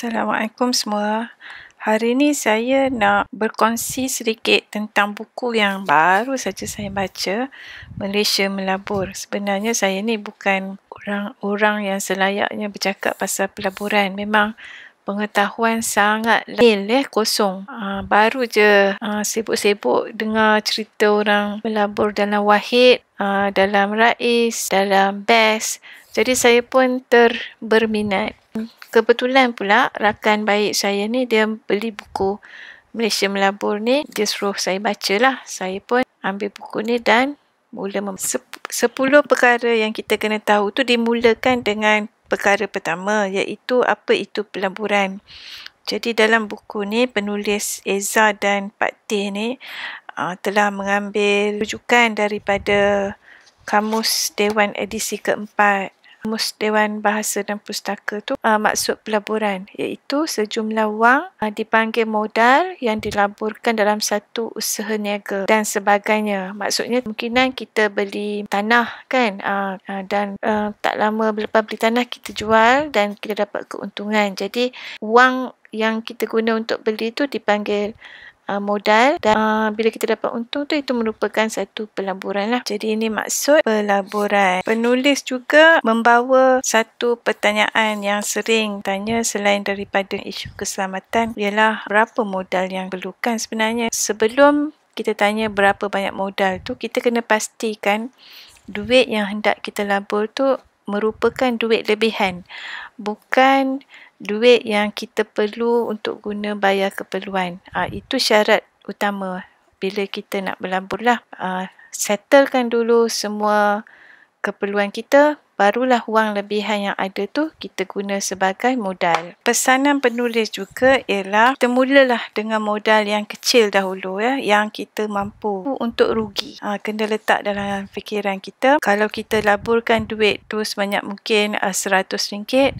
Assalamualaikum semua. Hari ni saya nak berkongsi sedikit tentang buku yang baru saja saya baca, Malaysia Melabur. Sebenarnya saya ni bukan orang yang selayaknya bercakap pasal pelaburan. Memang pengetahuan sangat kosong. Baru je sibuk-sibuk dengar cerita orang melabur dalam Wahid, dalam Rais, dalam Best. Jadi saya pun berminat. Kebetulan pula rakan baik saya ni dia beli buku Malaysia Melabur ni, dia suruh saya baca lah. Saya pun ambil buku ni dan mula 10 perkara yang kita kena tahu tu dimulakan dengan perkara pertama, iaitu apa itu pelaburan. Jadi dalam buku ni penulis Eza dan Pak Teh ni telah mengambil rujukan daripada Kamus Dewan edisi keempat. Kamus Dewan Bahasa dan Pustaka tu maksud pelaburan, iaitu sejumlah wang dipanggil modal yang dilaburkan dalam satu usaha niaga dan sebagainya. Maksudnya kemungkinan kita beli tanah kan, dan tak lama lepas beli tanah kita jual dan kita dapat keuntungan. Jadi wang yang kita guna untuk beli tu dipanggil modal, dan bila kita dapat untung tu, itu merupakan satu pelaburan lah. Jadi ini maksud pelaburan. Penulis juga membawa satu pertanyaan yang sering tanya selain daripada isu keselamatan, ialah berapa modal yang perlukan sebenarnya. Sebelum kita tanya berapa banyak modal tu, kita kena pastikan duit yang hendak kita labur tu merupakan duit lebihan, bukan duit yang kita perlu untuk guna bayar keperluan. Itu syarat utama bila kita nak berlabur lah. Settlekan dulu semua keperluan kita, barulah wang lebihan yang ada tu kita guna sebagai modal. Pesanan penulis juga ialah kita mulalah dengan modal yang kecil dahulu, yang kita mampu untuk rugi. Kena letak dalam fikiran kita, kalau kita laburkan duit tu sebanyak mungkin RM100,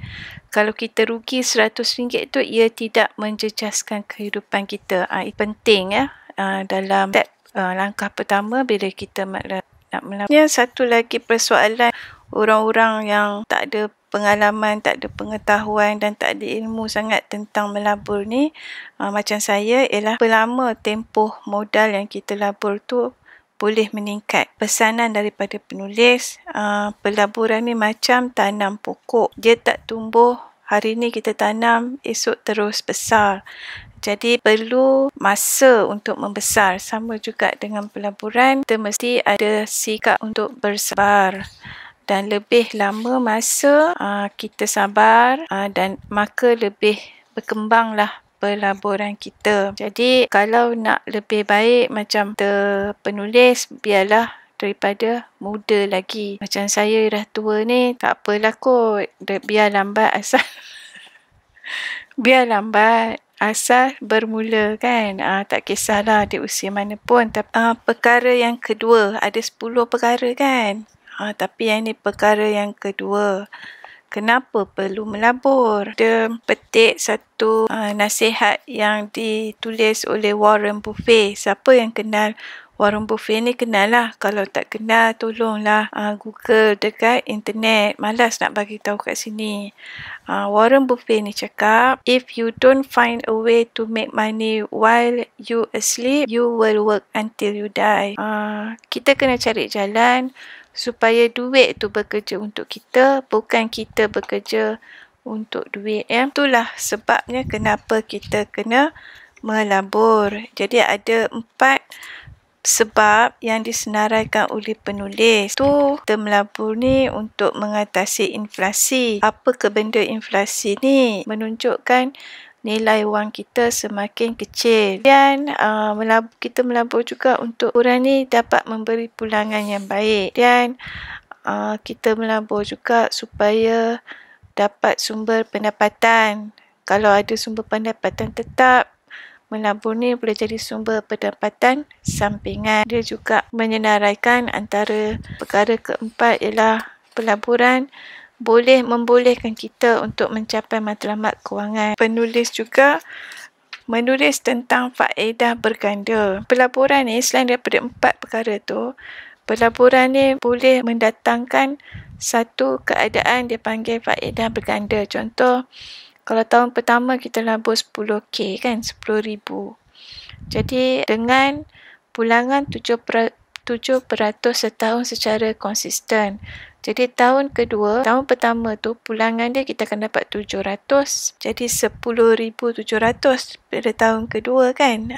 kalau kita rugi RM100 tu, ia tidak menjejaskan kehidupan kita. Ini penting dalam step langkah pertama bila kita nak melabur. Satu lagi persoalan orang-orang yang tak ada pengalaman, tak ada pengetahuan dan tak ada ilmu sangat tentang melabur ni, macam saya, ialah berapa lama tempoh modal yang kita labur tu boleh meningkat. Pesanan daripada penulis, pelaburan ni macam tanam pokok. Dia tak tumbuh hari ni kita tanam, esok terus besar. Jadi perlu masa untuk membesar. Sama juga dengan pelaburan, kita mesti ada sikap untuk bersabar. Dan lebih lama masa kita sabar, dan maka lebih berkembanglah pelaburan kita. Jadi kalau nak lebih baik macam penulis, biarlah daripada muda lagi. Macam saya dah tua ni, tak apalah kot, biar lambat asal biar lambat asal bermula kan. Tak kisahlah di usia mana pun. Perkara yang kedua, ada 10 perkara kan. Tapi yang ni perkara yang kedua, kenapa perlu melabur? Dia petik satu nasihat yang ditulis oleh Warren Buffett. Siapa yang kenal Warren Buffett ni kenal lah. Kalau tak kenal, tolonglah Google dekat internet. Malas nak bagi tahu kat sini. Warren Buffett ni cakap, if you don't find a way to make money while you asleep, you will work until you die. Kita kena cari jalan supaya duit tu bekerja untuk kita, bukan kita bekerja untuk duit. Itulah sebabnya kenapa kita kena melabur. Jadi ada 4 sebab yang disenaraikan oleh penulis. Kita melabur ni untuk mengatasi inflasi. Apakah benda inflasi ni? Menunjukkan nilai wang kita semakin kecil. Dan kita melabur juga untuk orang ni dapat memberi pulangan yang baik. Dan kita melabur juga supaya dapat sumber pendapatan. Kalau ada sumber pendapatan tetap, melabur ni boleh jadi sumber pendapatan sampingan. Dia juga menyenaraikan antara perkara keempat ialah pelaburan boleh membolehkan kita untuk mencapai matlamat kewangan. Penulis juga menulis tentang faedah berganda. Pelaburan ni selain daripada 4 perkara tu, pelaburan ni boleh mendatangkan satu keadaan dia panggil faedah berganda. Contoh, Kalau tahun pertama kita labur 10K kan, 10,000. Jadi dengan pulangan 7% setahun secara konsisten. Jadi tahun kedua, tahun pertama tu pulangan dia kita akan dapat 700. Jadi 10,700 pada tahun kedua kan.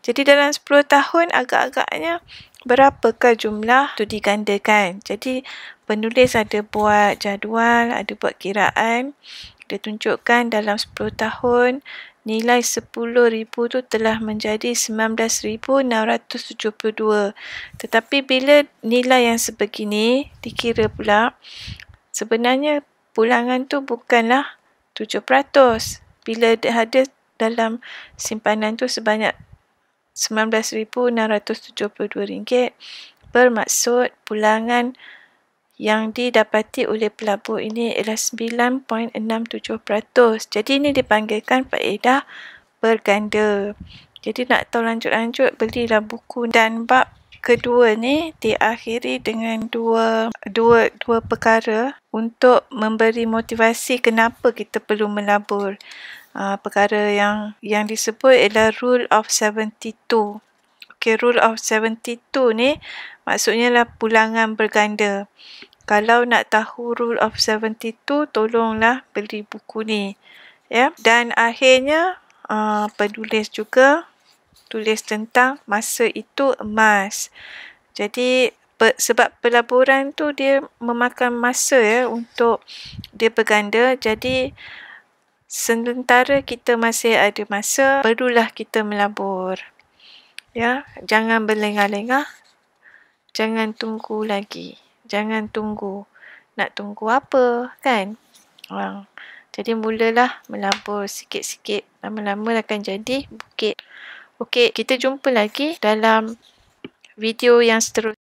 Jadi dalam 10 tahun agak-agaknya berapakah jumlah tu digandakan. Jadi penulis ada buat jadual, ada buat kiraan. Dia tunjukkan dalam 10 tahun nilai 10,000 tu telah menjadi 19,672. Tetapi bila nilai yang sebegini dikira pula, sebenarnya pulangan tu bukanlah 7%. Bila ada dalam simpanan tu sebanyak RM19,672, bermaksud pulangan yang didapati oleh pelabur ini ialah 9.67%. Jadi ini dipanggilkan faedah berganda. Jadi nak tahu lanjut-lanjut, belilah buku. Dan bab kedua ni diakhiri dengan dua perkara untuk memberi motivasi kenapa kita perlu melabur. Perkara yang disebut ialah Rule of 72. Okay, Rule of 72 ni maksudnya lah pulangan berganda. Kalau nak tahu Rule of 72, tolonglah beli buku ni. Ya. Dan akhirnya penulis juga tulis tentang masa itu emas. Jadi sebab pelaburan tu dia memakan masa ya untuk dia berganda. Jadi sementara kita masih ada masa, perlulah kita melabur. Ya, jangan berlengah-lengah. Jangan tunggu lagi. Jangan tunggu. Nak tunggu apa, kan? Jadi mulalah melabur sikit-sikit. Lama-lama akan jadi bukit. Okey, kita jumpa lagi dalam video yang seterusnya.